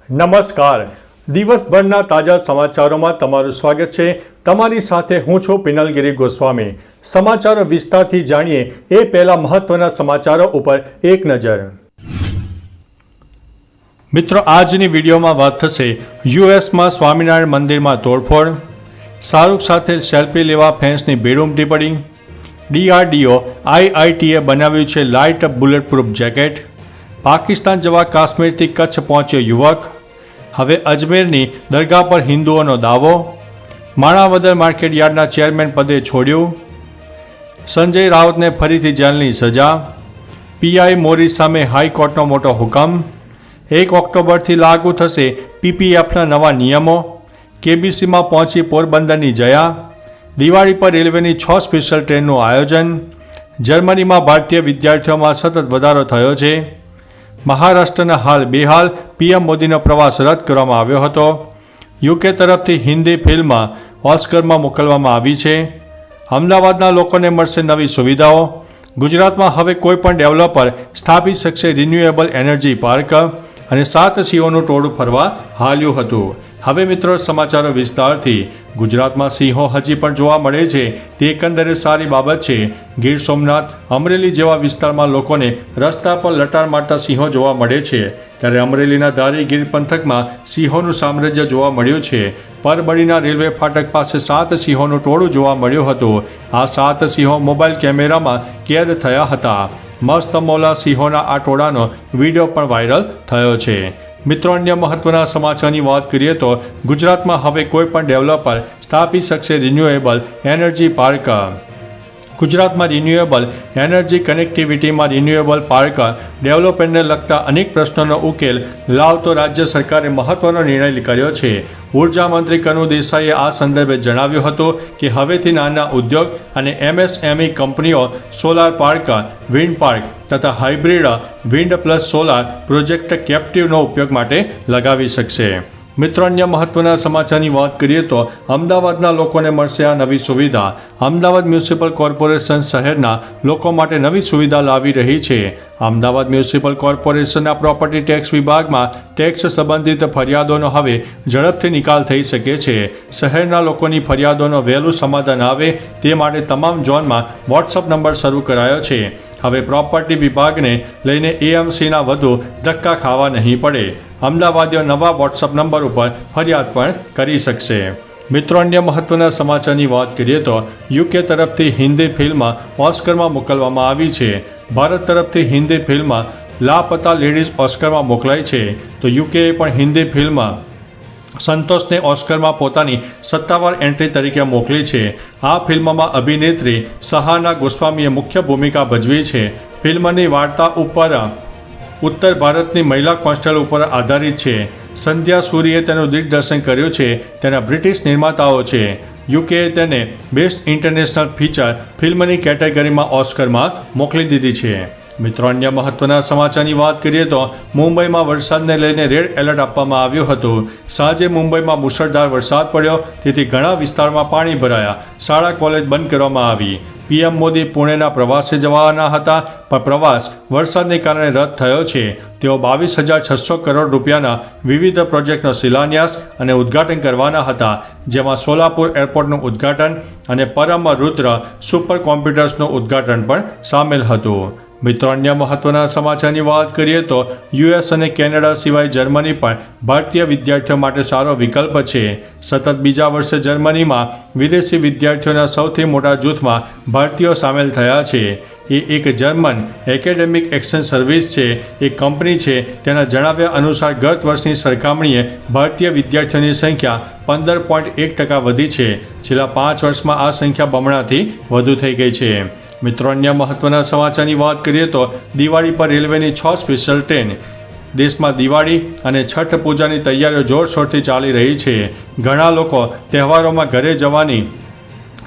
નમસ્કાર. દિવસભરના તાજા સમાચારોમાં તમારું સ્વાગત છે. તમારી સાથે હું છું પિનલગીરી ગોસ્વામી. સમાચારો વિસ્તારથી જાણીએ એ પહેલા મહત્વના સમાચારો ઉપર એક નજર. મિત્રો, આજની વિડીયોમાં વાત થશે યુએસમાં સ્વામિનારાયણ મંદિરમાં તોડફોડ, શાહરૂખ સાથે સેલ્ફી લેવા ફેન્સની ભીડ ઉમટી પડી, DRDO IITએ બનાવ્યું છે લાઇટ બુલેટપ્રૂફ જેકેટ, પાકિસ્તાન જવા કાશ્મીરથી કચ્છ પહોંચ્યો યુવક, હવે અજમેરની દરગાહ પર હિન્દુઓનો દાવો, માણાવદર માર્કેટ યાર્ડના ચેરમેન પદે છોડ્યું, સંજય રાઉતને ફરીથી જેલની સજા, PI મોરી સામે હાઈકોર્ટનો મોટો હુકમ, 1 ઓક્ટોબરથી લાગુ થશે PPFના નવા નિયમો, KBCમાં પહોંચી પોરબંદરની જયા, દિવાળી પર રેલવેની 6 સ્પેશિયલ ટ્રેનનું આયોજન, જર્મનીમાં ભારતીય વિદ્યાર્થીઓમાં સતત વધારો થયો છે, મહારાષ્ટ્રના હાલ બેહાલ, PM મોદીનો પ્રવાસ રદ કરવામાં આવ્યો હતો, UK તરફથી હિન્દી ફિલ્મ ઓસ્કરમાં મોકલવામાં આવી છે, અમદાવાદના લોકોને મળશે નવી સુવિધાઓ, ગુજરાતમાં હવે કોઈપણ ડેવલપર સ્થાપી શકશે રિન્યુએબલ એનર્જી પાર્ક, અને 7 સિંહોનું ટોળું ફરવા હાલ્યું હતું. હવે મિત્રો, સમાચારો વિસ્તારથી. ગુજરાતમાં સિંહો હજી પણ જોવા મળે છે તે એકંદરે સારી બાબત છે. ગીર સોમનાથ, અમરેલી જેવા વિસ્તારમાં લોકોને રસ્તા પર લટાર મારતા સિંહો જોવા મળે છે. ત્યારે અમરેલીના ધારી ગીર પંથકમાં સિંહોનું સામ્રાજ્ય જોવા મળ્યું છે. પરબડીના રેલવે ફાટક પાસે 7 સિંહોનું ટોળું જોવા મળ્યું હતું. આ 7 સિંહો મોબાઈલ કેમેરામાં કેદ થયા હતા. મસ્ત મોલા સિંહોના આ ટોળાનો વિડીયો પણ વાયરલ થયો છે. મિત્રો, અન્ય મહત્વના સમાચારની વાત કરીએ તો ગુજરાતમાં હવે કોઈ પણ ડેવલપર સ્થાપી શકશે રિન્યુએબલ એનર્જી પાર્ક. ગુજરાતમાં રિન્યુએબલ એનર્જી કનેક્ટિવિટીમાં રિન્યુએબલ પાર્ક ડેવલપમેન્ટને લગતા અનેક પ્રશ્નોનો ઉકેલ લાવતો રાજ્ય સરકારે મહત્વનો નિર્ણય કર્યો છે. ઉર્જા મંત્રી કનુ દેસાઈએ આ સંદર્ભે જણાવ્યું હતું કે હવેથી નાના ઉદ્યોગ અને MSME કંપનીઓ સોલાર પાર્ક, વિન્ડ પાર્ક તથા hybrid wind plus solar project કેપ્ટિવનો ઉપયોગ માટે લગાવી શકશે. મિત્રો, અન્ય મહત્વના સમાચારની વાત કરીએ તો અમદાવાદના લોકોને મળશે આ નવી સુવિધા. અમદાવાદ મ્યુનિસિપલ કોર્પોરેશન શહેરના લોકો માટે નવી સુવિધા લાવી રહી છે. અમદાવાદ મ્યુનિસિપલ કોર્પોરેશનના પ્રોપર્ટી ટેક્સ વિભાગમાં ટેક્સ સંબંધિત ફરિયાદોનો હવે ઝડપથી નિકાલ થઈ શકે છે. શહેરના લોકોની ફરિયાદોનો વહેલું સમાધાન આવે તે માટે તમામ ઝોનમાં WhatsApp નંબર શરૂ કરાયો છે. હવે પ્રોપર્ટી વિભાગને લઈને AMCના વધુ ધક્કા ખાવા નહીં પડે. અમદાવાદીઓ નવા WhatsApp નંબર ઉપર ફરિયાદ પણ કરી શકશે. મિત્રો, અન્ય મહત્વના સમાચારની વાત કરીએ તો UK તરફથી હિન્દી ફિલ્મ ઓસ્કરમાં મોકલવામાં આવી છે. ભારત તરફથી હિન્દી ફિલ્મ લાપતા લેડીઝ ઓસ્કરમાં મોકલાઈ છે તો UKએ પણ હિન્દી ફિલ્મ સંતોષને ઓસ્કરમાં પોતાની સત્તાવાર એન્ટ્રી તરીકે મોકલી છે. આ ફિલ્મમાં અભિનેત્રી સહાના ગોસ્વામીએ મુખ્ય ભૂમિકા ભજવી છે. ફિલ્મની વાર્તા ઉત્તર ભારતની મહિલા કોન્સ્ટેબલ ઉપર આધારિત છે. સંધ્યા સૂરીએ તેનું દિગ્દર્શન કર્યું છે. તેના બ્રિટિશ નિર્માતાઓ છે. UKએ તેને બેસ્ટ ઇન્ટરનેશનલ ફીચર ફિલ્મની કેટેગરીમાં ઓસ્કરમાં મોકલી દીધી છે. મિત્રો, અન્ય મહત્વના સમાચારની વાત કરીએ તો મુંબઈમાં વરસાદને લઈને રેડ એલર્ટ આપવામાં આવ્યું હતું. સાંજે મુંબઈમાં મુશળધાર વરસાદ પડ્યો તેથી ઘણા વિસ્તારમાં પાણી ભરાયા. શાળા કોલેજ બંધ કરવામાં આવી. PM મોદી પુણેના પ્રવાસે જવાના હતા પણ પ્રવાસ વરસાદને કારણે રદ થયો છે. તેઓ 22,600 કરોડ રૂપિયાના વિવિધ પ્રોજેક્ટનો શિલાન્યાસ અને ઉદ્ઘાટન કરવાના હતા, જેમાં સોલાપુર એરપોર્ટનું ઉદ્ઘાટન અને પરમ રુદ્ર સુપર કોમ્પ્યુટર્સનું ઉદ્ઘાટન પણ સામેલ હતું. મિત્રો, અન્ય મહત્વના સમાચારની વાત કરીએ તો US અને કેનેડા સિવાય જર્મની પણ ભારતીય વિદ્યાર્થીઓ માટે સારો વિકલ્પ છે. સતત બીજા વર્ષે જર્મનીમાં વિદેશી વિદ્યાર્થીઓના સૌથી મોટા જૂથમાં ભારતીયો સામેલ થયા છે. એ એક જર્મન એકેડેમિક એક્સચેન્જ સર્વિસ છે. એક કંપની છે. તેના જણાવ્યા અનુસાર ગત વર્ષની સરખામણીએ ભારતીય વિદ્યાર્થીઓની સંખ્યા 15.1% વધી છે. છેલ્લા 5 વર્ષમાં આ સંખ્યા બમણાથી વધુ થઈ ગઈ છે. મિત્રો, અન્ય મહત્વના સમાચારની વાત કરીએ તો દિવાળી પર રેલવેની 6 સ્પેશિયલ ટ્રેન. દેશમાં દિવાળી અને છઠ પૂજાની તૈયારીઓ જોરશોરથી ચાલી રહી છે. ઘણા લોકો તહેવારોમાં ઘરે જવાની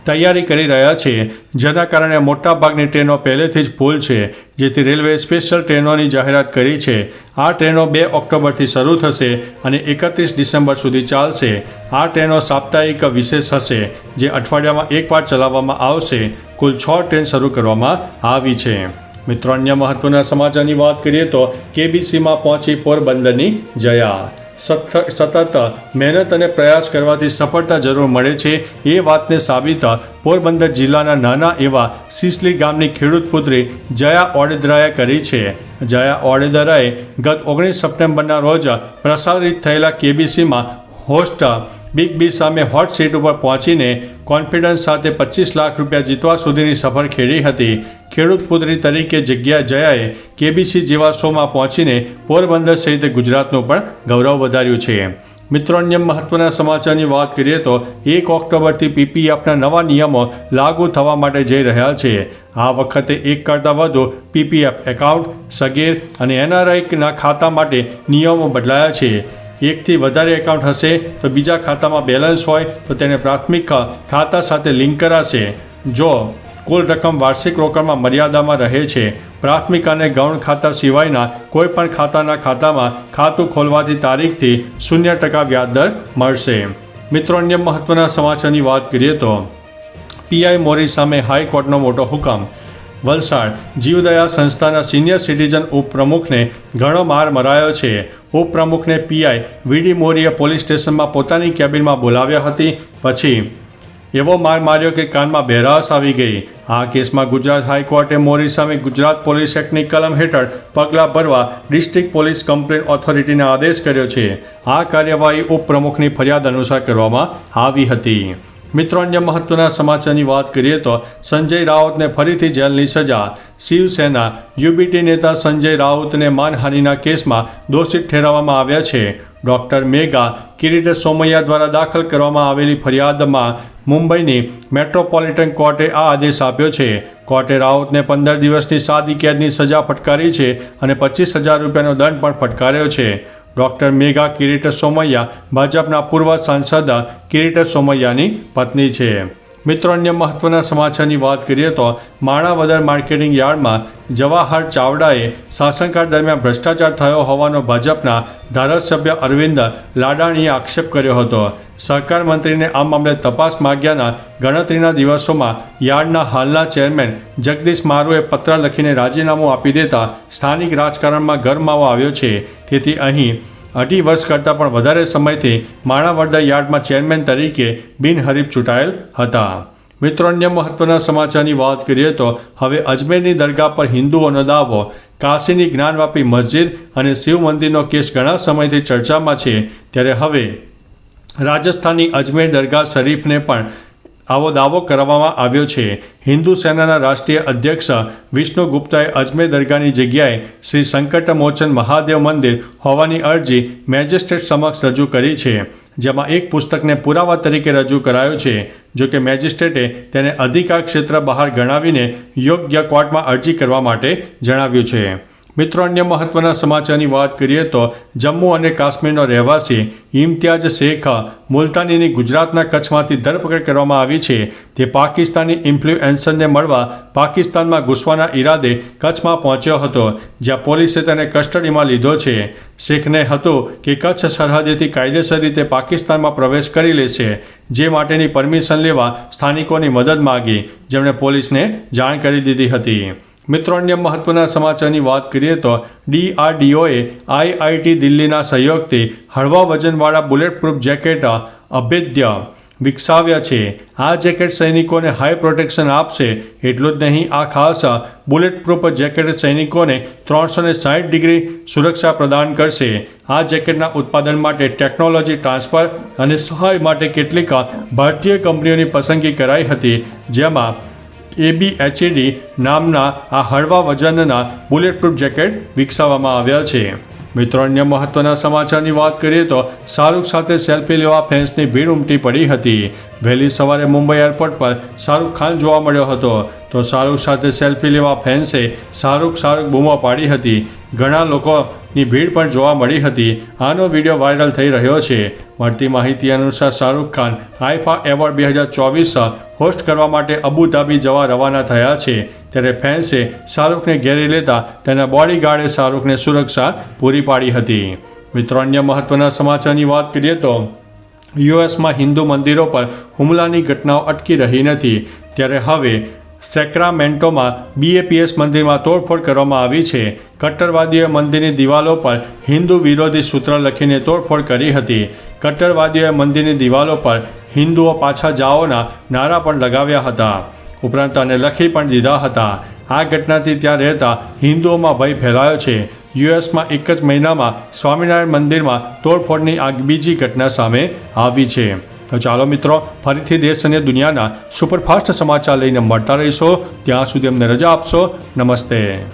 તૈયારી કરી રહ્યા છે, જેના કારણે મોટાભાગની ટ્રેનો પહેલેથી જ ફૂલ છે. જેથી રેલવેએ સ્પેશિયલ ટ્રેનોની જાહેરાત કરી છે. આ ટ્રેનો 2 ઓક્ટોબરથી શરૂ થશે અને 31 ડિસેમ્બર સુધી ચાલશે. આ ટ્રેનો સાપ્તાહિક વિશેષ હશે, જે અઠવાડિયામાં એકવાર ચલાવવામાં આવશે. કુલ 6 ટ્રેન શરૂ કરવામાં આવી છે. મિત્રો, અન્ય મહત્વના સમાચારની વાત કરીએ તો KBCમાં પહોંચી પોરબંદરની જયા. સતત મહેનત અને પ્રયાસ કરવાથી સફળતા જરૂર મળે છે એ વાતને સાબિત પોરબંદર જિલ્લાના નાના એવા સિસલી ગામની ખેડૂત પુત્રી જયા ઓડેદરાએ કરી છે. જયા ઓડેદરાએ ગત 19 સપ્ટેમ્બરના રોજ પ્રસારિત થયેલા કેબીસીમાં હોસ્ટ બિગ બી સામે હોટ સીટ ઉપર પહોંચીને કોન્ફિડન્સ સાથે 25 લાખ રૂપિયા જીતવા સુધીની સફર ખેડી હતી. ખેડૂત પુત્રી તરીકે જયાએ કેબીસી જેવા શોમાં પહોંચીને પોરબંદર સહિત ગુજરાતનું પણ ગૌરવ વધાર્યું છે. મિત્રો, અન્ય મહત્વના સમાચારની વાત કરીએ તો 1 ઓક્ટોબરથી પીપીએફના નવા નિયમો લાગુ થવા માટે જઈ રહ્યા છે. આ વખતે 1 કરતાં વધુ પીપીએફ એકાઉન્ટ, સગીર અને એનઆરઆઈના ખાતા માટે નિયમો બદલાયા છે. 1થી વધારે એકાઉન્ટ હશે તો બીજા ખાતામાં બેલેન્સ હોય તો તેને પ્રાથમિક ખાતા સાથે લિંક કરાશે. જો કુલ રકમ વાર્ષિક રોકડમાં મર્યાદામાં રહે છે. પ્રાથમિક અને ગૌણ ખાતા સિવાયના કોઈપણ ખાતાના ખાતામાં ખાતું ખોલવાથી તારીખથી 0% વ્યાજદર મળશે. મિત્રો, અન્ય મહત્વના સમાચારની વાત કરીએ તો પીઆઈ મોરી સામે હાઈકોર્ટનો મોટો હુકમ. વલસાડ જીવદયા સંસ્થાના સિનિયર સિટીઝન ઉપપ્રમુખને ઘણો માર મરાયો છે. ઉપપ્રમુખને પીઆઈ વીડી મોરીએ પોલીસ સ્ટેશનમાં પોતાની કેબિનમાં બોલાવ્યા હતી. પછી એવો માર માર્યો કે કાનમાં બહેરાશ આવી ગઈ. આ કેસમાં ગુજરાત હાઈકોર્ટે મોરી સામે ગુજરાત પોલીસ એક્ટની કલમ હેઠળ પગલાં ભરવા ડિસ્ટ્રિક્ટ પોલીસ કમ્પ્લેન્ટ ઓથોરિટીને આદેશ કર્યો છે. આ કાર્યવાહી ઉપપ્રમુખની ફરિયાદ અનુસાર કરવામાં આવી હતી. મિત્રો, અન્ય મહત્વના સમાચારની વાત કરીએ તો સંજય રાઉતને ફરીથી જેલની સજા. શિવસેના યુબીટી નેતા સંજય રાઉતને માનહાનિના કેસમાં દોષિત ઠેરવવામાં આવ્યા છે. ડોક્ટર મેઘા કિરીટ સોમૈયા દ્વારા દાખલ કરવામાં આવેલી ફરિયાદમાં મુંબઈની મેટ્રોપોલિટન કોર્ટે આ આદેશ આપ્યો છે. કોર્ટે રાઉતને 15 દિવસની સાદી કેદની સજા ફટકારી છે અને 25,000 રૂપિયાનો દંડ પણ ફટકાર્યો છે. ડોક્ટર મેઘા કિરીટ સોમૈયા ભાજપના પૂર્વ સાંસદ કિરીટ સોમૈયાની પત્ની છે. મિત્રો, અન્ય મહત્વના સમાચારની વાત કરીએ તો માણાવદર માર્કેટિંગ યાર્ડમાં જવાહર ચાવડાએ શાસનકાળ દરમિયાન ભ્રષ્ટાચાર થયો હોવાનો ભાજપના ધારાસભ્ય અરવિંદ લાડાણીએ આક્ષેપ કર્યો હતો. સહકાર મંત્રીને આ મામલે તપાસ માગ્યાના ગણતરીના દિવસોમાં યાર્ડના હાલના ચેરમેન જગદીશ મારુએ પત્ર લખીને રાજીનામું આપી દેતા સ્થાનિક રાજકારણમાં ગરમાવો આવ્યો છે. તેથી અહીં 2.5 વર્ષ કરતાં પણ વધારે સમયથી માણાવદર યાર્ડમાં ચેરમેન તરીકે બિનહરીફ ચૂંટાયેલ હતા. મિત્રો, અન્ય મહત્વના સમાચારની વાત કરીએ તો હવે અજમેરની દરગાહ પર હિન્દુઓનો દાવો. કાશીની જ્ઞાનવાપી મસ્જિદ અને શિવ મંદિરનો કેસ ઘણા સમયથી ચર્ચામાં છે. ત્યારે હવે રાજસ્થાનની અજમેર દરગાહ શરીફને પણ આવો દાવો કરવામાં આવ્યો છે. હિન્દુ સેનાના રાષ્ટ્રીય અધ્યક્ષ વિષ્ણુ ગુપ્તાએ અજમેર દરગાહની જગ્યાએ શ્રી સંકટમોચન મહાદેવ મંદિર હોવાની અરજી મેજિસ્ટ્રેટ સમક્ષ રજૂ કરી છે. જેમાં એક પુસ્તકને પુરાવા તરીકે રજૂ કરાયો છે. જોકે મેજિસ્ટ્રેટે તેને અધિકાર ક્ષેત્ર બહાર ગણાવીને યોગ્ય કોર્ટમાં અરજી કરવા માટે જણાવ્યું છે. મિત્રો, અન્ય મહત્વના સમાચારની વાત કરીએ તો જમ્મુ અને કાશ્મીરનો રહેવાસી ઇમ્તિયાઝ શેખ મુલતાનીની ગુજરાતના કચ્છમાંથી ધરપકડ કરવામાં આવી છે. તે પાકિસ્તાની ઇન્ફ્લુએન્સરને મળવા પાકિસ્તાનમાં ઘૂસવાના ઈરાદે કચ્છમાં પહોંચ્યો હતો, જ્યાં પોલીસે તેને કસ્ટડીમાં લીધો છે. શેખને હતું કે કચ્છ સરહદેથી કાયદેસર રીતે પાકિસ્તાનમાં પ્રવેશ કરી લેશે, જે માટેની પરમિશન લેવા સ્થાનિકોની મદદ માગી, જેમણે પોલીસને જાણ કરી દીધી હતી. મિત્રો, અન્ય મહત્વના સમાચારની વાત કરીએ તો DRDOએ IIT દિલ્હીના સહયોગથી હળવા વજનવાળા બુલેટ પ્રૂફ જેકેટ અભેદ્ય વિકસાવ્યા છે. આ જેકેટ સૈનિકોને હાઈ પ્રોટેક્શન આપશે. એટલું જ નહીં, આ ખાસ બુલેટ પ્રૂફ જેકેટ સૈનિકોને 360 ડિગ્રી સુરક્ષા પ્રદાન કરશે. આ જેકેટના ઉત્પાદન માટે ટેકનોલોજી ટ્રાન્સફર અને સહાય માટે કેટલીક ભારતીય કંપનીઓની પસંદગી કરાઈ હતી, જેમાં ABHED નામના આ હળવા વજનના બુલેટપ્રૂફ જેકેટ વિકસાવવામાં આવ્યા છે. મિત્રો, અન્ય મહત્વના સમાચારની વાત કરીએ તો શાહરૂખ સાથે સેલ્ફી લેવા ફેન્સની ભીડ ઉમટી પડી હતી. વહેલી સવારે મુંબઈ એરપોર્ટ પર શાહરૂખ ખાન જોવા મળ્યો હતો. તો શાહરૂખ સાથે સેલ્ફી લેવા ફેન્સે શાહરૂખ બૂમો પાડી હતી. ઘણા લોકોની ભીડ પણ જોવા મળી હતી. આનો વિડીયો વાયરલ થઈ રહ્યો છે. મળતી માહિતી અનુસાર શાહરૂખ ખાન આઈફા એવોર્ડ 2024 હોસ્ટ કરવા માટે અબુધાબી જવા રવાના થયા છે. ત્યારે ફેન્સે શાહરૂખને ઘેરી લેતા તેના બોડીગાર્ડે શાહરૂખને સુરક્ષા પૂરી પાડી હતી. મિત્રો, અન્ય મહત્વના સમાચારની વાત કરીએ તો યુએસમાં હિન્દુ મંદિરો પર હુમલાની ઘટનાઓ અટકી રહી નથી. ત્યારે હવે સેક્રામેન્ટોમાં BAPS મંદિરમાં તોડફોડ કરવામાં આવી છે. કટ્ટરવાદીઓએ મંદિરની દિવાલો પર હિન્દુ વિરોધી સૂત્ર લખીને તોડફોડ કરી હતી. કટ્ટરવાદીઓએ મંદિરની દિવાલો પર હિન્દુઓ પાછા જાઓના નારા પણ લગાવ્યા હતા. ઉપરાંત અને લખી પણ દીધા હતા. આ ઘટનાથી ત્યાં રહેતા હિન્દુઓમાં ભય ફેલાયો છે. યુએસમાં એક જ મહિનામાં સ્વામિનારાયણ મંદિરમાં તોડફોડની આ બીજી ઘટના સામે આવી છે. તો ચાલો મિત્રો, ફરીથી દેશ અને દુનિયાના સુપરફાસ્ટ સમાચાર લઈને મળતા રહીશો. ત્યાં સુધી અમને રજા આપશો. નમસ્તે.